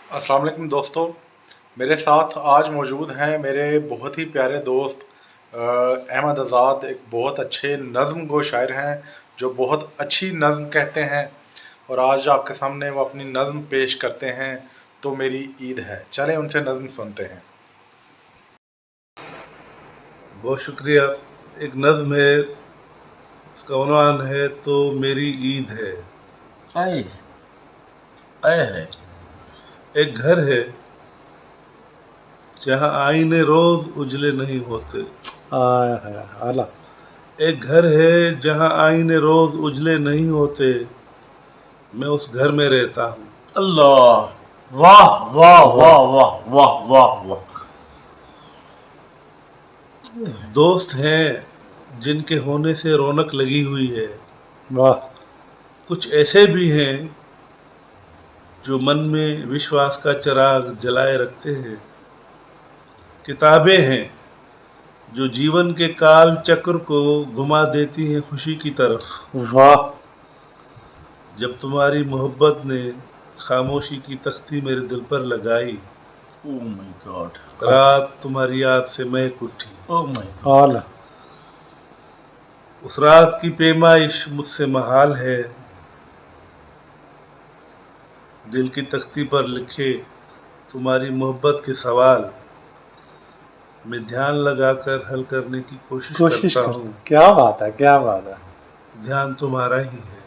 अस्सलाम वालेकुम दोस्तों। मेरे साथ आज मौजूद हैं मेरे बहुत ही प्यारे दोस्त अहमद आज़ाद। एक बहुत अच्छे नज़्म गो शायर हैं जो बहुत अच्छी नज़्म कहते हैं और आज आपके सामने वो अपनी नज़्म पेश करते हैं। तो मेरी ईद है, चलें उनसे नज़्म सुनते हैं। बहुत शुक्रिया। एक नज़्म है, उसका उन्वान है तो मेरी ईद है। आए आए है। एक घर है जहाँ आईने रोज उजले नहीं होते। आला। एक घर है जहाँ आईने रोज उजले नहीं होते। मैं उस घर में रहता हूँ। अल्लाह, वाह वाह वाह वाह वाह वाह वाह। दोस्त हैं जिनके होने से रौनक लगी हुई है। वाह। कुछ ऐसे भी हैं जो मन में विश्वास का चिराग जलाए रखते हैं। किताबें हैं जो जीवन के काल चक्र को घुमा देती हैं खुशी की तरफ। वाह। जब तुम्हारी मोहब्बत ने खामोशी की तख्ती मेरे दिल पर लगाई, ओह माय गॉड, रात तुम्हारी याद से महक उठी। Oh my God. आला। उस रात की पैमाइश मुझसे महाल है। दिल की तख्ती पर लिखे तुम्हारी मोहब्बत के सवाल मैं ध्यान लगाकर हल करने की कोशिश करता हूँ। क्या बात है, क्या बात है। ध्यान तुम्हारा ही है।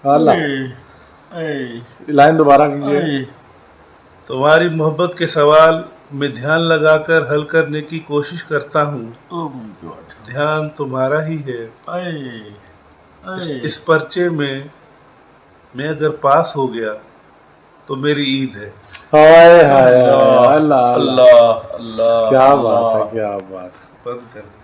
आला। लाइन दोबारा कीजिए। तुम्हारी मोहब्बत के सवाल मैं ध्यान लगाकर हल करने की कोशिश करता हूँ। Oh my God. ध्यान तुम्हारा ही है। इस पर्चे में मैं अगर पास हो गया तो मेरी ईद है। हाय हाय, अल्लाह अल्लाह अल्लाह, क्या बात है, क्या बात। बंद कर दे।